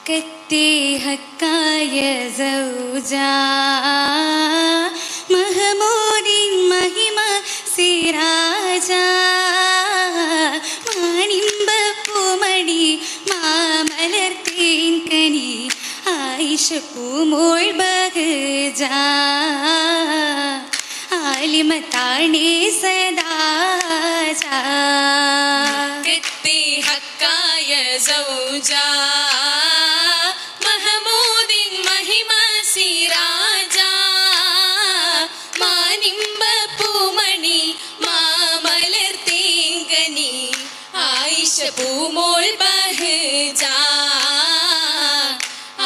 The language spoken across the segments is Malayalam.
കത്തെ ഹക്കായ സൗജാ മഹമൂദിൻ മഹിമ സിറാജാ മാനിമ്പ പൂമണി മാമലർത്തേൻ കനി ആയിഷ പൂമോൾ ബഹജാ ആലിമത്താണേ സദാജാ കത്തെ ഹക്കായ സൗജാ മഹമൂദിൻ മഹിമ സിറാജാ മാനിമ്പ പൂമണി മാമലർത്തേങ്കനി ആയിഷ പൂമോൾ ബഹജാ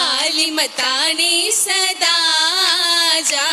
ആലിമത്താണേ സദാജാ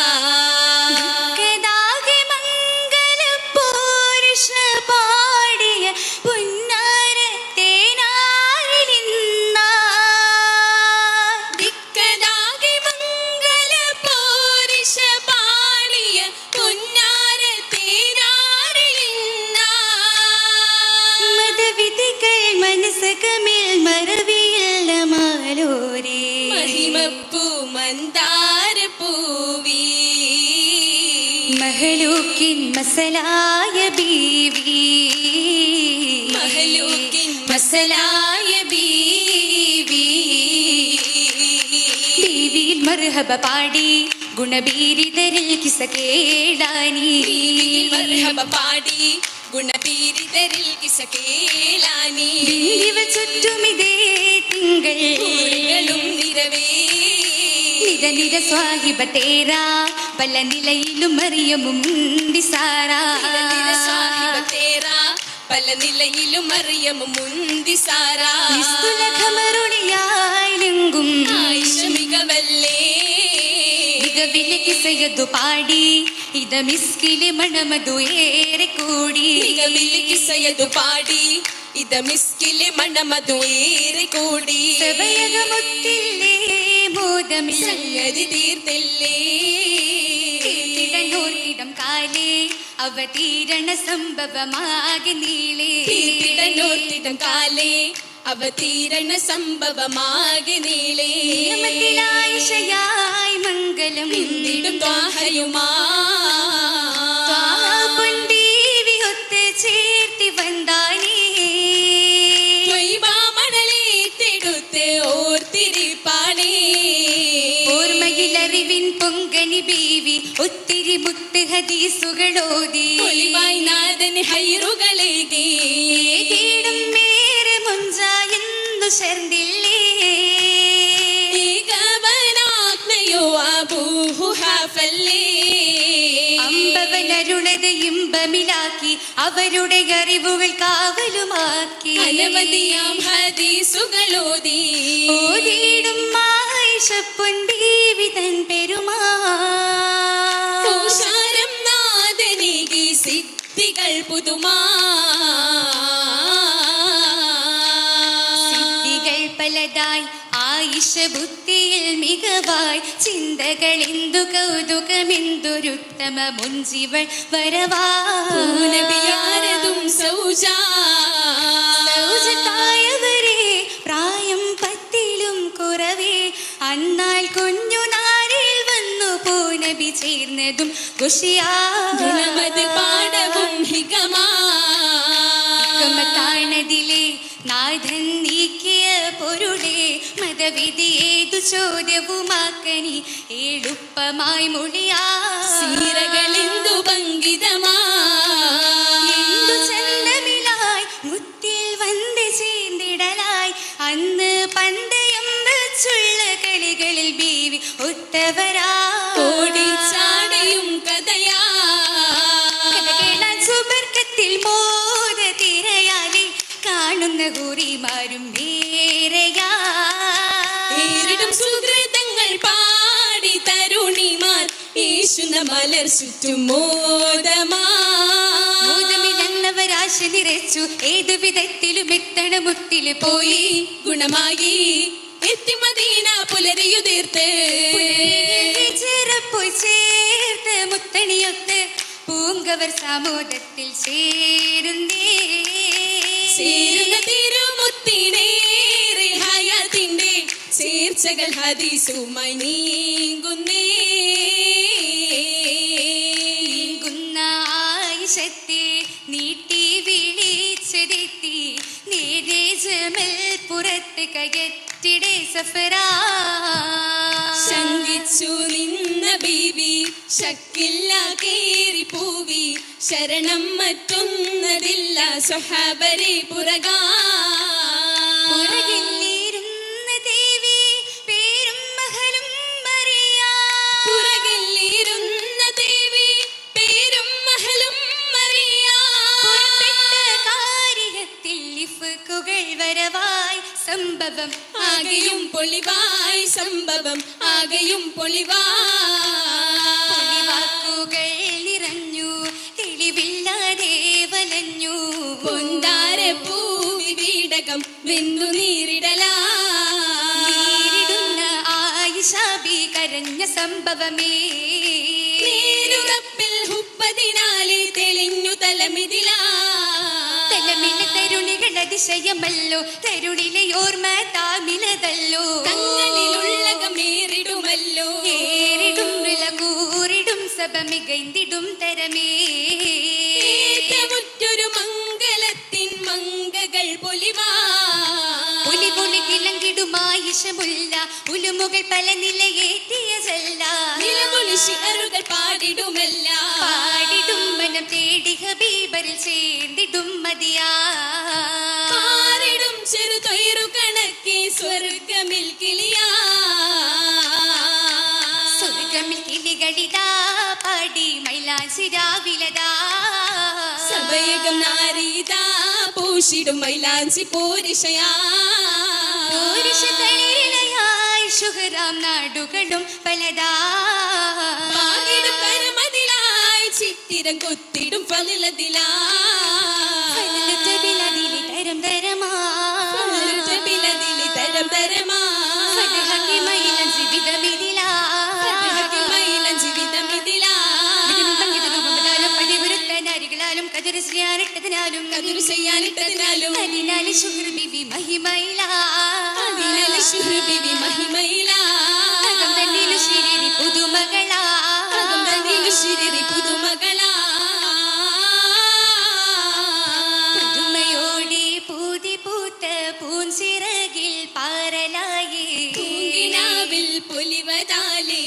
മഹലൂക്കിൻ മസലായ ബീവി മഹലൂക്കിൻ മസലായ ബീവി ബീവിയിൽ മർഹബ പാടി ഗുണബീരിതരിൽ കിസ കേളാനി മർഹബ പാടി ഗുണബീരിതരിൽ കിസ കേളാനി ബീവ ചുറ്റുമിതേ തിങ്കളും നിറവേ നിര നിര സ്വാഹിബ തേരാ പല നിലയിലും മറിയമും മുന്തിസാരാ സ്വാഹിബ തേരാ പല നിലയിലും മറിയമും മുന്തിസാരാ നിസ്തുലഖമറുളിയായിലെങ്കും ആയിഷ മികവല്ലേ മികവിലെ കിസയതു പാടി ഇത മിസ്കിലെ മണമതു ഏറെ കൂടി മികവിലെ കിസയതു പാടി ഇത മിസ്കിലെ മണമതു ഏറെ കൂടി സഭയകമൊത്തില്ലേ സംഗതി തീർത്തില്ലേ തീർത്തിടനോർത്തിടം കാലേ അവതീരണ സംഭവമാകെ നീളേ തീർത്തിടനോർത്തിടം കാലേ അവതീരണ സംഭവമാകെ നീളേ ആയിഷയായി മംഗലം ഇന്ദിടും ത്വാഹയുമാ പൊൻബീവി ഒത്ത് ചേർത്തി വന്താനേ മണലേത്തെടുത്ത് ഓർത്തിരിപ്പാണേ ഓർമ്മയിലറിവിൻ പൊങ്കനി ബീവി ഒത്തിരി മുത്ത് ഹദീസുകളോതി ഒളിവായി നാഥൻ ഹൈറുകളേകി കീടും മേരെ മുഞ്ച എന്നു ചേർന്നില്ലേ ഏകവനാത്മയോ അബൂഹു ഹാഫല്ലേ അമ്പവനരുളത് ഇമ്പമിലാക്കി അവരുടെ അറിവുകൾ കാവലുമാക്കി അനവധിയാം ഹദീസുകളോതി ഓതിയിടും ആയിഷ പൊൻബീവി തൻ പെരുമാ ഓശാരം നാദനീകി സിദ്ധികൾ പുതുമാ സിദ്ധികൾ പലതായി ആയിഷ ബുദ്ധിയിൽ മികവായി ചിന്തകൾ എന്തു കൗതുകമെന്തൊരുത്തമ മുഞ്ചിവൾ നബിയാരതും സൗജത്തായവരെ പ്രായം പത്തിലും കുറവേ അന്നാൽ കുഞ്ഞുനാരിൽ വന്നു പോനബി ചേർന്നതും ഗുണമത് പാടവും ഹികമാണതിലെ നാഥൻ നീക്കിയ പൊരുളെ മതവിധി ഏതു ചോദ്യവുമാക്കനി എളുപ്പമായി മൊഴിയാ സീരകളെന്തു ഭംഗിതമാ എന്തു ചന്തമിലായി മുത്തിൽ വന്ന് ചേർന്നിടലായി അന്ന് പന്തയം വെച്ചുള്ള കളികളിൽ ബീവി ഒത്തവരാ ഓടിച്ചാടയും കഥയാ കഥകേളാൻ സുബർക്കത്തിൽ മോദ തിരയാലെ കാണുന്ന ഗുരിമാരും നേരെയാ ഏറിടും സുഹൃതങ്ങൾ പാടി തരുണിമാർ യേശുന മലർ ചുറ്റും മോദമില്ലെന്നവരാശ നിറച്ചു ഏതു വിധത്തിലും എത്തണ മുത്തില് പോയി ഗുണമായി എത്തി മദീന പുലരിയുതീർത്ത് പോയി ചേർത്ത് മുത്തണിയൊത്ത് പൂങ്കവർ സമൂഹത്തിൽ ചേരുന്നേ ചേരുന്ന തിരുമുത്തിനേറെ ഹയാത്തിന്റെ ചർച്ചകൾ ഹദീസുമായി നീങ്ങുന്നേ. നീങ്ങുന്ന ആയിഷത്തെ നീട്ടി വിളിച്ചതെത്തി നേരെ ജമൽ പുറത്ത് കയറ്റിടെ സഫറാ. ശങ്കിച്ചു നിന്ന ബീവി ശക്കില്ല കേറി പൂവി ശരണം മറ്റൊന്നതില്ല സ്വഹാബരെ പുറകിലിരുന്ന ദേവി പേരും മഹലും മറിയാ. പുറകിലിരുന്ന ദേവി പേരും മഹലും മറിയാ. പുറപ്പെട്ട കാര്യത്തിൽ ഇഫ്കുകൾ വരവായി സംഭവം ആകെയും പൊളിവായി സംഭവം ആകെയും പൊളിവായി. വാക്കുകൾ നിറഞ്ഞു തെളിവില്ലാതെ വലഞ്ഞു. പൊന്താര പൂവി വീടകം വെന്തു നേരിടുന്ന ആയിഷാബി കരഞ്ഞ സംഭവമേ. നീരുറപ്പിൽ ഹുബ്ബതിനാലെ തെളിഞ്ഞു തലമിതിലാ. തലമിലെ തരുണികൾ അതിശയമല്ലോ തരുണിലെ ഓർമ്മ താമിലതല്ലോ. തങ്ങളിലുള്ളകമേറിടുമല്ലോ. ഏറിടും വിളകൂറിടും സഭ മികൈന്തിടും തരമേ. ഏറ്റമുറ്റൊരു മംഗലത്തിൻ മങ്കകൾ പൊലിവാ. പുലി പുലി തിളങ്ങിടുമായിഷമുല്ല ഉലുമുകൾ പല നിലയേറ്റിയ ചല്ല. നിലമൊളി ശിഅറുകൾ പാടിടുമല്ല. പാടിടും മനം തേടി ഹബീബരിൽ ചേർന്നിടും മതിയാ. പാറിടും ചെറുതൊയറു കണക്കെ സ്വർഗമിൽ കിളിയാ. സ്വർഗമിൽ കിളികളിതാ പാടി മൈലാഞ്ചി രാവിലതാ. സഭയകം നാരീതാ പൂശിടും മൈലാഞ്ചി പോരിഷയാ. പുരുഷതളിരിണയായി ശുഹറാം നാടുകളും പലതാ. പാകിടും കരമതിലായി ചിത്തിരം കൊത്തിടും ഫലിലതിലാ. ഫലലുറ്റബിലതിലെ തരം തരമാ. ഫലിലതിലെ തരം തരമാ. ഫതഹക്കി മൈലാഞ്ചി വിധമിതിലാ. മൈലഞ്ചി വിധമിതിലാ. ഇതിനും പങ്കിതനും പമ്പലാലും പടിപുരുത്ത നാരികളാലും കതിര് ചെയ്യാനിട്ടതിനാലും കതിരു ചെയ്യാനിട്ടതിനാലും അതിനാല് ശുഹർ ബിബി മഹിമയിലാ. അതിനാല് ശുഹ്ർ ബിബി മഹിമയിലാ. അകം തന്നിലു ശിരിരി പുതുമകളാ. അകം തന്നിലു ശിരിരി പുതുമകളാ. പുതുമയോടെ പൂതി പൂത്ത പൂഞ്ചിറകിൽ പാറലായേ. പൂങ്കിനാവിൽ പൊലിവതാലേ.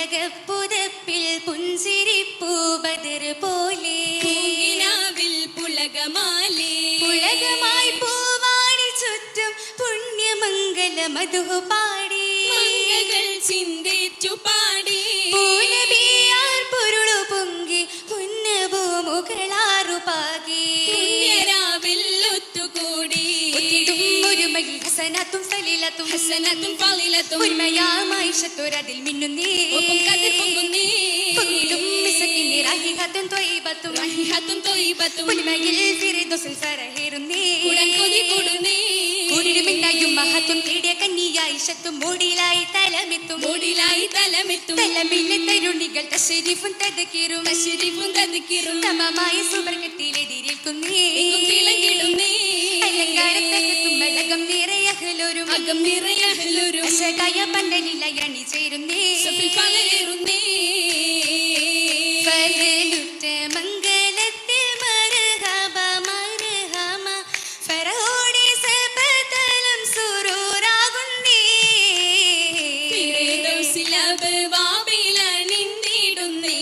പൂരണപ്പുളകപ്പുതപ്പിൽ പുഞ്ചിരിപ്പൂ ബദർ പോലെ. പൂങ്കിനാവിൽ പുളകമാലേ. പുളകമായി പൂവാടി ചുറ്റും പുണ്യമംഗല മധു പാടി. മംഗകൾ ചിന്തേറ്റു പാടി. പൂനബിയാർ പൊരുളു പൊങ്കി പുന്നഭൂമുകളാറു പാകി. പുണ്യരാവിൽ ഒത്തുകൂടി. ഒത്തിടും ഒരുമയിൽ ഹസനത്തും സലിലത്തും ഹസനത്തും ഫളിലത്തും ഒരുമയാമായിഷത്തോരതിൽ മിന്നുന്നേ. ഒപ്പം കതിർ പൊങ്ങുന്നേ. പൊങ്ങിടും മിസക്കിന്റെ റഹിഹത്തും ത്വയ്ബത്തും റഹിഹത്തും ത്വയ്ബത്തും പുലിമയിൽ ഫിർദൗസിൽ ഫറഹേറുന്നേ. ഉടൻ കൊതി കൂടുന്നേ. കൂടിടുമിന്നായും മഹത്വം തേടിയ കന്നിയായിഷത്തും മോടിലായി തലമെത്തും. മോടിലായി തലമെത്തും. തലമിലെ തരുണികൾ തശരീഫും തദക്കീറും തശ്രീഫും തദ്കിറും സമമായ സുവർഗത്തിലെതിരേൽക്കുന്നേ. എങ്ങും തിളങ്ങിടുന്നേ. അലങ്കാരത്തകത്തും അഴകം നിറയഹലോരും അകം നിറയഹലൊരും അശകായ പന്തലിലായി അണിചേരുന്നേ. സഫിൽ പകലേറുന്നേ. ഫലലുറ്റ മംഗലത്തിൽ മർഹബ മർഹമ ഫറഹോടെ സബതലം സുറൂറാകുന്നേ. ഫിർദൗസിലബ് വാബിലണിന്തിടുന്നേ.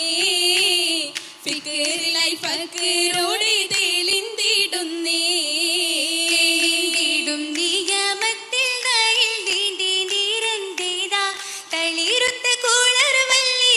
ഫിക്റിലായി ഫക്റോടെ തെളിന്തിടുന്നേ. ും നിയമത്തിൽ നയിൽതീണ്ടി നിരന്തേതാ തളിരുത്ത കുളർവല്ലി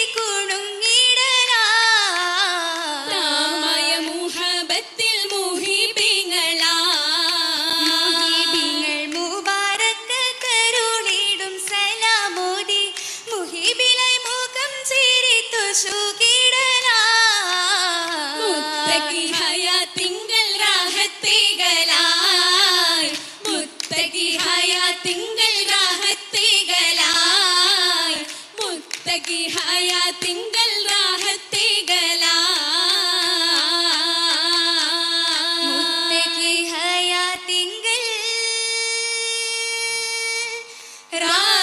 റാ